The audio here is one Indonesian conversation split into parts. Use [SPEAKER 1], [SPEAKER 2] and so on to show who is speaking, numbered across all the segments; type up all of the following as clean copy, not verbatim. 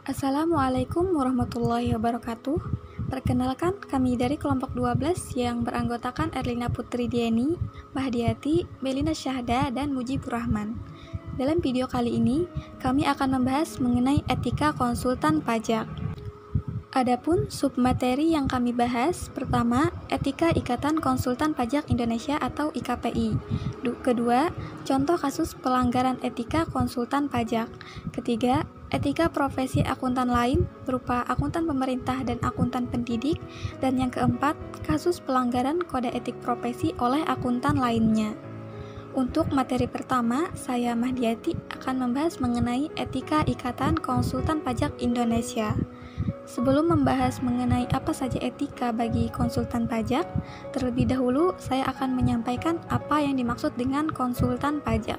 [SPEAKER 1] Assalamualaikum warahmatullahi wabarakatuh. Perkenalkan, kami dari kelompok 12 yang beranggotakan Erlina Putri Dieni, Mahdiati, Belina Syahda, dan Mujibur Rahman. Dalam video kali ini, kami akan membahas mengenai etika konsultan pajak. Adapun submateri yang kami bahas, pertama, etika Ikatan Konsultan Pajak Indonesia atau IKPI. Kedua, contoh kasus pelanggaran etika konsultan pajak. Ketiga, etika profesi akuntan lain berupa akuntan pemerintah dan akuntan pendidik. Dan yang keempat, kasus pelanggaran kode etik profesi oleh akuntan lainnya. Untuk materi pertama, saya Mahdiati akan membahas mengenai etika Ikatan Konsultan Pajak Indonesia. Sebelum membahas mengenai apa saja etika bagi konsultan pajak, terlebih dahulu saya akan menyampaikan apa yang dimaksud dengan konsultan pajak.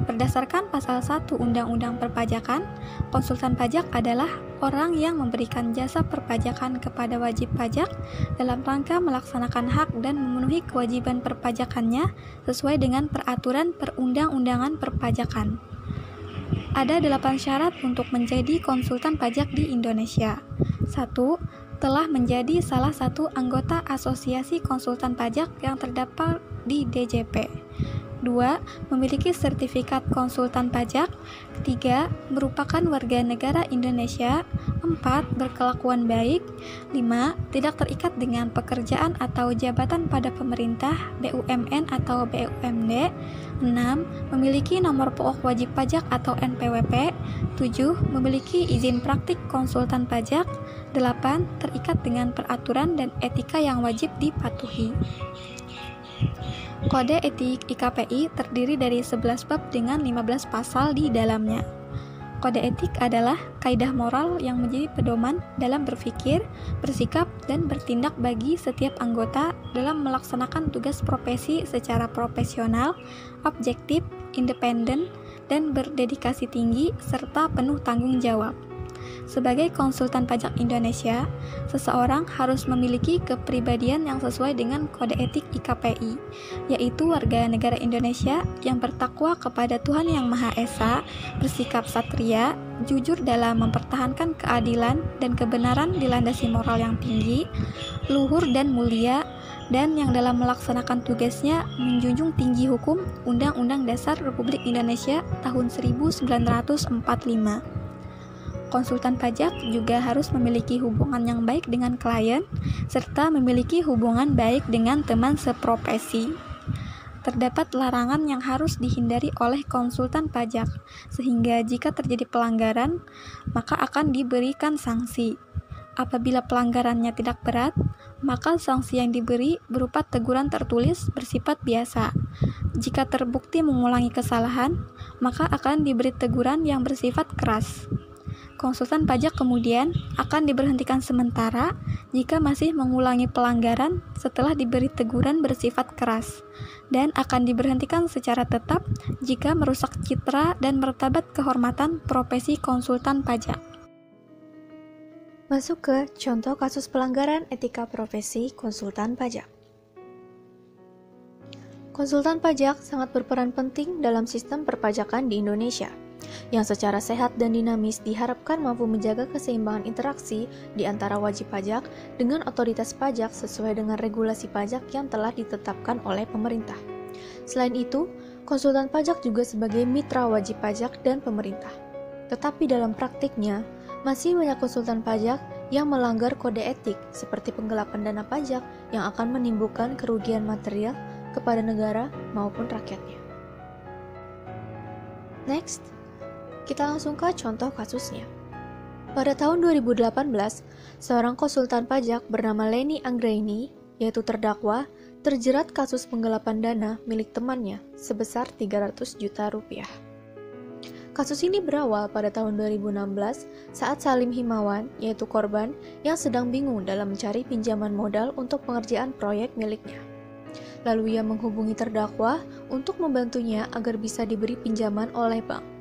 [SPEAKER 1] Berdasarkan pasal 1 Undang-Undang Perpajakan, konsultan pajak adalah orang yang memberikan jasa perpajakan kepada wajib pajak dalam rangka melaksanakan hak dan memenuhi kewajiban perpajakannya sesuai dengan peraturan perundang-undangan perpajakan. Ada 8 syarat untuk menjadi konsultan pajak di Indonesia. 1. Telah menjadi salah satu anggota asosiasi konsultan pajak yang terdapat di DJP. 2. Memiliki sertifikat konsultan pajak. 3. Merupakan warga negara Indonesia. 4. Berkelakuan baik. 5. Tidak terikat dengan pekerjaan atau jabatan pada pemerintah, BUMN atau BUMD. 6. Memiliki nomor pokok wajib pajak atau NPWP. 7. Memiliki izin praktik konsultan pajak. 8. Terikat dengan peraturan dan etika yang wajib dipatuhi. Kode etik IKPI terdiri dari 11 bab dengan 15 pasal di dalamnya. Kode etik adalah kaidah moral yang menjadi pedoman dalam berpikir, bersikap, dan bertindak bagi setiap anggota dalam melaksanakan tugas profesi secara profesional, objektif, independen, dan berdedikasi tinggi, serta penuh tanggung jawab. Sebagai konsultan pajak Indonesia, seseorang harus memiliki kepribadian yang sesuai dengan kode etik IKPI, yaitu warga negara Indonesia yang bertakwa kepada Tuhan Yang Maha Esa, bersikap satria, jujur dalam mempertahankan keadilan dan kebenaran dilandasi moral yang tinggi, luhur dan mulia, dan yang dalam melaksanakan tugasnya menjunjung tinggi hukum Undang-Undang Dasar Republik Indonesia tahun 1945. Konsultan pajak juga harus memiliki hubungan yang baik dengan klien, serta memiliki hubungan baik dengan teman seprofesi. Terdapat larangan yang harus dihindari oleh konsultan pajak, sehingga jika terjadi pelanggaran, maka akan diberikan sanksi. Apabila pelanggarannya tidak berat, maka sanksi yang diberi berupa teguran tertulis bersifat biasa. Jika terbukti mengulangi kesalahan, maka akan diberi teguran yang bersifat keras. Konsultan pajak kemudian akan diberhentikan sementara jika masih mengulangi pelanggaran setelah diberi teguran bersifat keras, dan akan diberhentikan secara tetap jika merusak citra dan martabat kehormatan profesi konsultan pajak.
[SPEAKER 2] Masuk ke contoh kasus pelanggaran etika profesi konsultan pajak. Konsultan pajak sangat berperan penting dalam sistem perpajakan di Indonesia, yang secara sehat dan dinamis diharapkan mampu menjaga keseimbangan interaksi di antara wajib pajak dengan otoritas pajak sesuai dengan regulasi pajak yang telah ditetapkan oleh pemerintah. Selain itu, konsultan pajak juga sebagai mitra wajib pajak dan pemerintah. Tetapi dalam praktiknya, masih banyak konsultan pajak yang melanggar kode etik seperti penggelapan dana pajak yang akan menimbulkan kerugian material kepada negara maupun rakyatnya. Next, kita langsung ke contoh kasusnya. Pada tahun 2018, seorang konsultan pajak bernama Leni Anggraini, yaitu terdakwa, terjerat kasus penggelapan dana milik temannya sebesar 300 juta rupiah. Kasus ini berawal pada tahun 2016 saat Salim Himawan, yaitu korban, yang sedang bingung dalam mencari pinjaman modal untuk pengerjaan proyek miliknya. Lalu ia menghubungi terdakwa untuk membantunya agar bisa diberi pinjaman oleh bank.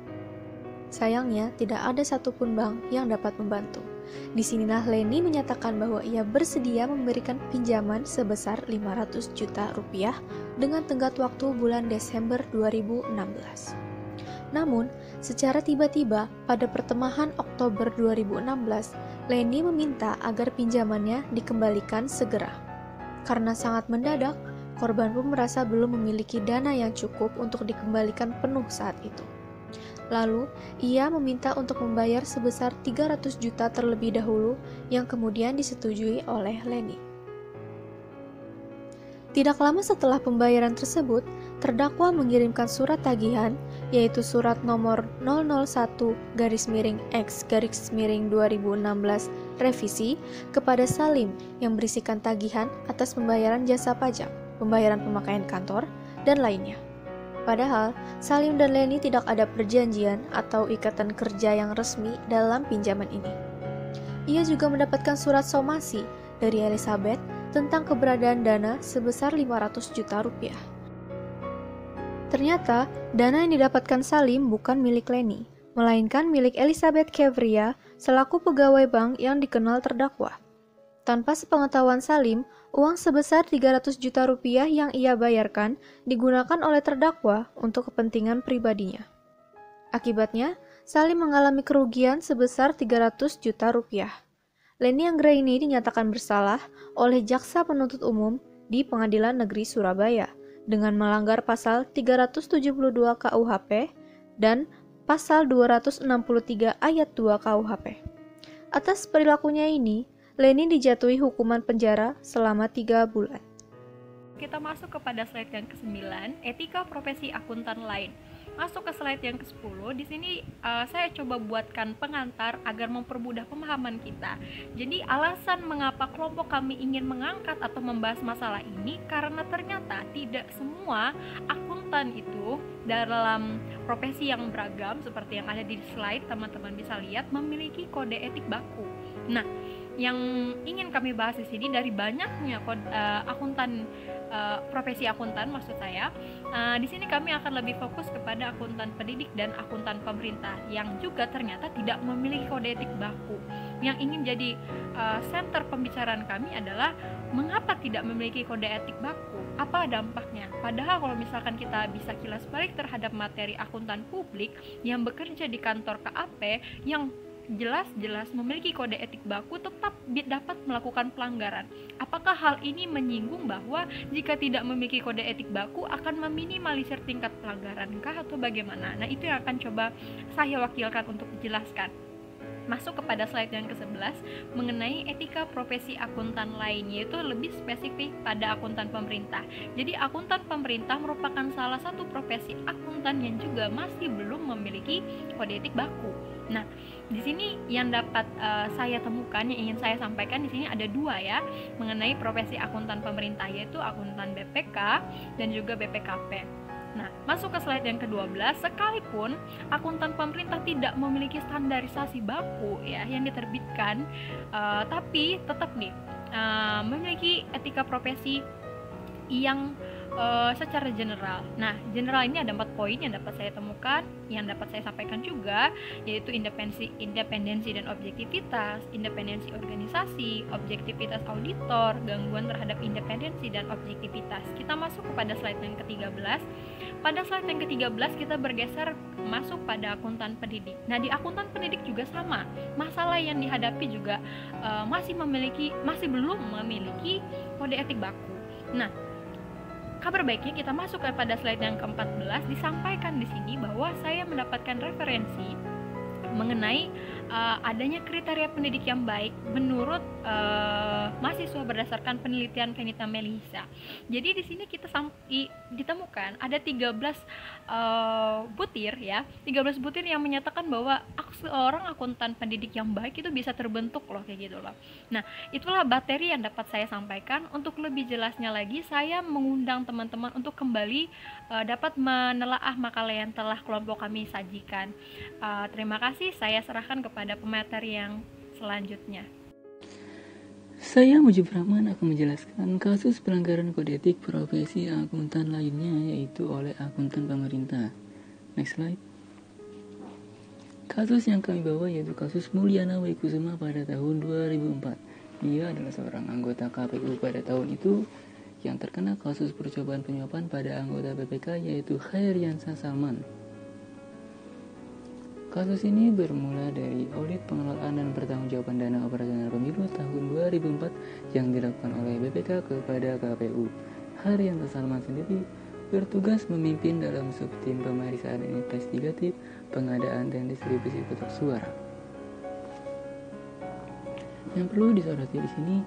[SPEAKER 2] Sayangnya, tidak ada satupun bank yang dapat membantu. Disinilah Leni menyatakan bahwa ia bersedia memberikan pinjaman sebesar 500 juta rupiah dengan tenggat waktu bulan Desember 2016. Namun, secara tiba-tiba pada pertengahan Oktober 2016, Leni meminta agar pinjamannya dikembalikan segera. Karena sangat mendadak, korban pun merasa belum memiliki dana yang cukup untuk dikembalikan penuh saat itu. Lalu, ia meminta untuk membayar sebesar 300 juta terlebih dahulu yang kemudian disetujui oleh Leni. Tidak lama setelah pembayaran tersebut, terdakwa mengirimkan surat tagihan, yaitu surat nomor 001-X-2016 revisi kepada Salim yang berisikan tagihan atas pembayaran jasa pajak, pembayaran pemakaian kantor, dan lainnya. Padahal, Salim dan Leni tidak ada perjanjian atau ikatan kerja yang resmi dalam pinjaman ini. Ia juga mendapatkan surat somasi dari Elizabeth tentang keberadaan dana sebesar 500 juta rupiah. Ternyata, dana yang didapatkan Salim bukan milik Leni, melainkan milik Elizabeth Kevria selaku pegawai bank yang dikenal terdakwa. Tanpa sepengetahuan Salim, uang sebesar 300 juta rupiah yang ia bayarkan digunakan oleh terdakwa untuk kepentingan pribadinya. Akibatnya, Salim mengalami kerugian sebesar 300 juta rupiah. Leni Anggraini dinyatakan bersalah oleh Jaksa Penuntut Umum di Pengadilan Negeri Surabaya dengan melanggar pasal 372 KUHP dan pasal 263 ayat 2 KUHP. Atas perilakunya ini, Leni dijatuhi hukuman penjara selama 3 bulan.
[SPEAKER 1] Kita masuk kepada slide yang ke-9, etika profesi akuntan lain. Masuk ke slide yang ke-10, di sini saya coba buatkan pengantar agar mempermudah pemahaman kita. Jadi alasan mengapa kelompok kami ingin mengangkat atau membahas masalah ini karena ternyata tidak semua akuntan itu dalam profesi yang beragam seperti yang ada di slide teman-teman bisa lihat memiliki kode etik baku. Nah, yang ingin kami bahas di sini dari banyaknya profesi akuntan maksud saya, di sini kami akan lebih fokus kepada akuntan pendidik dan akuntan pemerintah yang juga ternyata tidak memiliki kode etik baku. Yang ingin jadi center pembicaraan kami adalah mengapa tidak memiliki kode etik baku, apa dampaknya. Padahal kalau misalkan kita bisa kilas balik terhadap materi akuntan publik yang bekerja di kantor KAP yang jelas-jelas memiliki kode etik baku tetap dapat melakukan pelanggaran. Apakah hal ini menyinggung bahwa jika tidak memiliki kode etik baku akan meminimalisir tingkat pelanggaran kah atau bagaimana? Nah, itu yang akan coba saya wakilkan untuk dijelaskan. Masuk kepada slide yang ke-11 mengenai etika profesi akuntan lain, yaitu lebih spesifik pada akuntan pemerintah. Jadi akuntan pemerintah merupakan salah satu profesi akuntan yang juga masih belum memiliki kode etik baku. Nah, di sini yang dapat saya temukan, yang ingin saya sampaikan di sini ada dua ya, mengenai profesi akuntan pemerintah, yaitu akuntan BPK dan juga BPKP. Nah, masuk ke slide yang ke-12, sekalipun akuntan pemerintah tidak memiliki standarisasi baku ya yang diterbitkan, tapi tetap nih memiliki etika profesi yang secara general. Nah, general ini ada 4 poin yang dapat saya temukan, yang dapat saya sampaikan juga, yaitu independensi dan objektivitas, independensi organisasi, objektivitas auditor, gangguan terhadap independensi dan objektivitas. Kita masuk kepada slide yang ke-13. Pada slide yang ke-13 kita bergeser masuk pada akuntan pendidik. Nah, di akuntan pendidik juga sama. Masalah yang dihadapi juga masih belum memiliki kode etik baku. Nah, kabar baiknya kita masuk kepada slide yang ke-14, disampaikan di sini bahwa saya mendapatkan referensi mengenai adanya kriteria pendidik yang baik menurut mahasiswa berdasarkan penelitian Fenita Melisa. Jadi di sini kita ditemukan ada 13 butir ya, 13 butir yang menyatakan bahwa seorang akuntan pendidik yang baik itu bisa terbentuk loh, kayak gitu loh. Nah, itulah materi yang dapat saya sampaikan. Untuk lebih jelasnya lagi, saya mengundang teman-teman untuk kembali dapat menelaah makalah yang telah kelompok kami sajikan. Terima kasih, saya serahkan kepada pemateri yang selanjutnya.
[SPEAKER 3] Saya Mujib Rahman akan menjelaskan kasus pelanggaran kode etik profesi akuntan lainnya, yaitu oleh akuntan pemerintah. Next slide. Kasus yang kami bawa yaitu kasus Mulyana Waikusuma pada tahun 2004. Dia adalah seorang anggota KPU pada tahun itu yang terkena kasus percobaan penyuapan pada anggota BPK yaitu Khairiansyah Salman. Kasus ini bermula dari audit pengelolaan dan pertanggungjawaban dana operasional pemilu tahun 2004 yang dilakukan oleh BPK kepada KPU. Haryanto Salman sendiri bertugas memimpin dalam subtim pemeriksaan investigatif, pengadaan dan distribusi kotak suara. Yang perlu disoroti di sini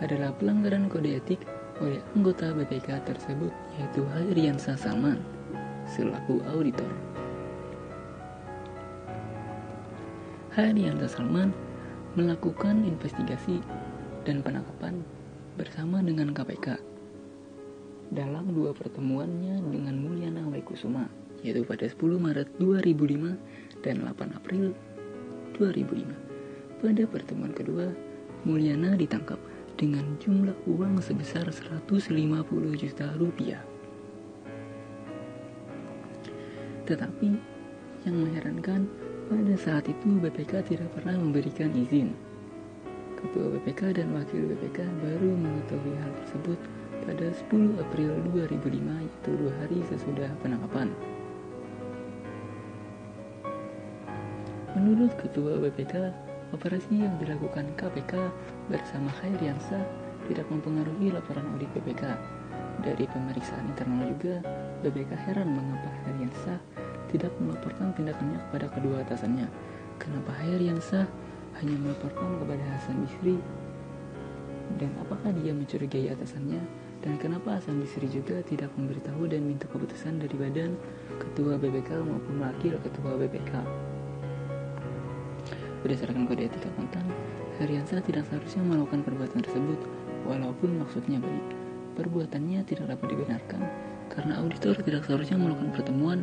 [SPEAKER 3] adalah pelanggaran kode etik oleh anggota BPK tersebut, yaitu Haryanto Salman selaku auditor. Haryanto Salman melakukan investigasi dan penangkapan bersama dengan KPK dalam 2 pertemuannya dengan Mulyana Waikusuma, yaitu pada 10 Maret 2005 dan 8 April 2005. Pada pertemuan kedua, Mulyana ditangkap dengan jumlah uang sebesar 150 juta rupiah. Tetapi yang mengherankan, pada saat itu BPK tidak pernah memberikan izin. Ketua BPK dan Wakil BPK baru mengetahui hal tersebut pada 10 April 2005, yaitu 2 hari sesudah penangkapan. Menurut Ketua BPK, operasi yang dilakukan KPK bersama Haryanto tidak mempengaruhi laporan audit BPK. Dari pemeriksaan internal juga, BPK heran mengapa Haryanto tidak melaporkan tindakannya kepada kedua atasannya. Kenapa Haryanto hanya melaporkan kepada Hasan Bisri? Dan apakah dia mencurigai atasannya? Dan kenapa Hasan Bisri juga tidak memberitahu dan minta keputusan dari badan ketua BPK maupun wakil ketua BPK? Berdasarkan kode etik akuntan, Haryanto tidak seharusnya melakukan perbuatan tersebut, walaupun maksudnya baik. Perbuatannya tidak dapat dibenarkan karena auditor tidak seharusnya melakukan pertemuan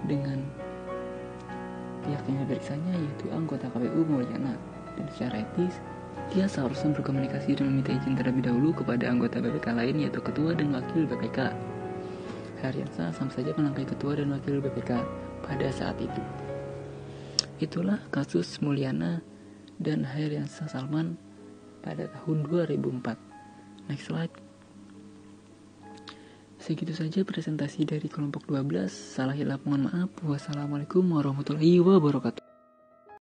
[SPEAKER 3] dengan pihak yang diperiksanya, yaitu anggota KPU Mulyana, dan secara etis dia seharusnya berkomunikasi dan meminta izin terlebih dahulu kepada anggota BPK lain, yaitu ketua dan wakil BPK. Haryanto sama saja melangkahi ketua dan wakil BPK pada saat itu. Itulah kasus Mulyana dan Haryanto Salman pada tahun 2004. Next slide. Segitu saja presentasi dari kelompok 12. Salah hilap mohon maaf. Wassalamualaikum warahmatullahi wabarakatuh.